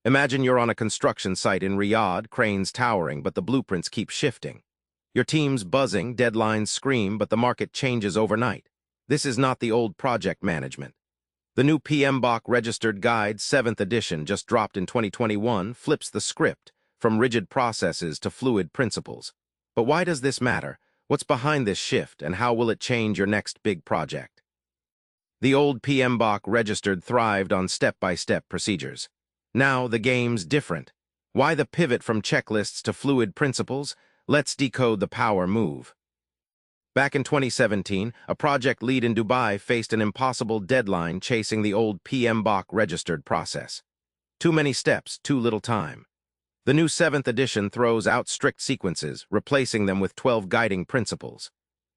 Imagine you're on a construction site in Riyadh, cranes towering, but the blueprints keep shifting. Your team's buzzing, deadlines scream, but the market changes overnight. This is not the old project management. The new PMBOK Registered Guide 7th Edition, just dropped in 2021, flips the script from rigid processes to fluid principles. But why does this matter? What's behind this shift, and how will it change your next big project? The old PMBOK Registered thrived on step-by-step procedures. Now the game's different. Why the pivot from checklists to fluid principles? Let's decode the power move. Back in 2017, a project lead in Dubai faced an impossible deadline chasing the old PMBOK Registered process. Too many steps, too little time. The new 7th edition throws out strict sequences, replacing them with 12 guiding principles.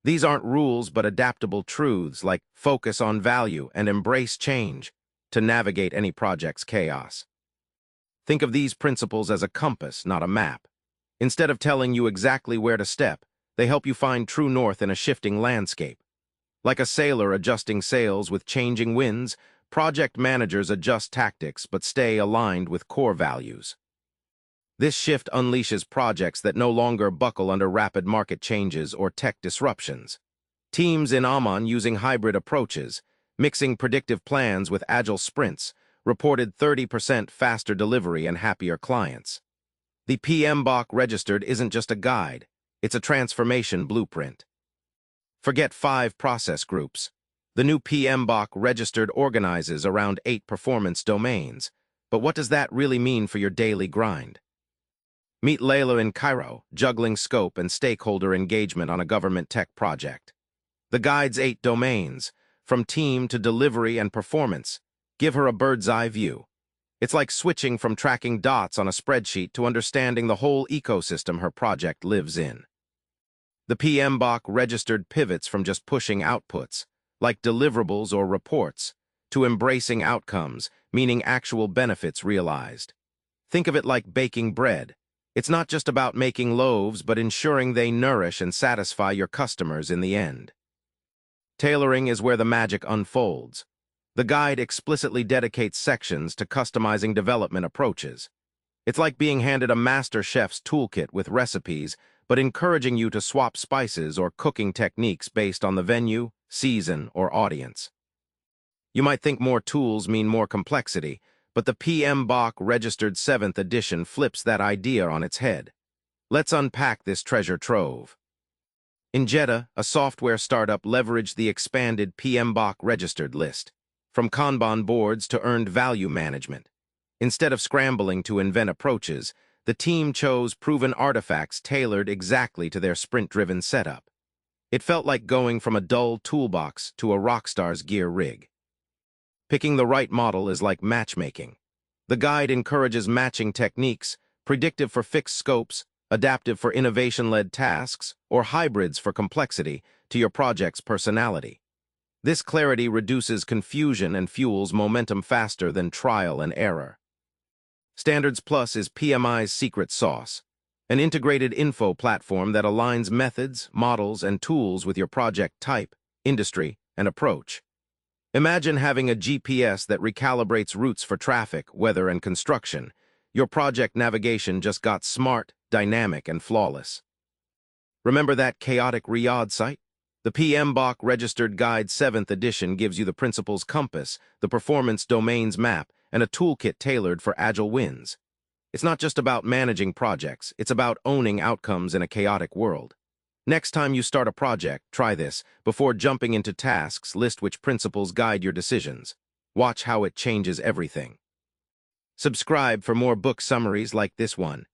These aren't rules but adaptable truths like focus on value and embrace change to navigate any project's chaos. Think of these principles as a compass, not a map. Instead of telling you exactly where to step, they help you find true north in a shifting landscape. Like a sailor adjusting sails with changing winds, project managers adjust tactics but stay aligned with core values. This shift unleashes projects that no longer buckle under rapid market changes or tech disruptions. Teams in Oman using hybrid approaches, mixing predictive plans with agile sprints, reported 30% faster delivery and happier clients. The PMBOK Registered isn't just a guide, it's a transformation blueprint. Forget 5 process groups. The new PMBOK Registered organizes around 8 performance domains. But what does that really mean for your daily grind? Meet Layla in Cairo, juggling scope and stakeholder engagement on a government tech project. The guide's 8 domains, from team to delivery and performance, give her a bird's-eye view. It's like switching from tracking dots on a spreadsheet to understanding the whole ecosystem her project lives in. The PMBOK Registered pivots from just pushing outputs, like deliverables or reports, to embracing outcomes, meaning actual benefits realized. Think of it like baking bread. It's not just about making loaves, but ensuring they nourish and satisfy your customers in the end. Tailoring is where the magic unfolds. The guide explicitly dedicates sections to customizing development approaches. It's like being handed a master chef's toolkit with recipes, but encouraging you to swap spices or cooking techniques based on the venue, season, or audience. You might think more tools mean more complexity, but the PMBOK Registered 7th Edition flips that idea on its head. Let's unpack this treasure trove. In Jeddah, a software startup leveraged the expanded PMBOK Registered list, from Kanban boards to earned value management. Instead of scrambling to invent approaches, the team chose proven artifacts tailored exactly to their sprint-driven setup. It felt like going from a dull toolbox to a rockstar's gear rig. Picking the right model is like matchmaking. The guide encourages matching techniques, predictive for fixed scopes, adaptive for innovation-led tasks, or hybrids for complexity, to your project's personality. This clarity reduces confusion and fuels momentum faster than trial and error. Standards Plus is PMI's secret sauce, an integrated info platform that aligns methods, models, and tools with your project type, industry, and approach. Imagine having a GPS that recalibrates routes for traffic, weather, and construction. Your project navigation just got smart, dynamic, and flawless. Remember that chaotic Riyadh site? The PMBOK Registered Guide 7th Edition gives you the principles compass, the performance domains map, and a toolkit tailored for agile wins. It's not just about managing projects, it's about owning outcomes in a chaotic world. Next time you start a project, try this. Before jumping into tasks, list which principles guide your decisions. Watch how it changes everything. Subscribe for more book summaries like this one.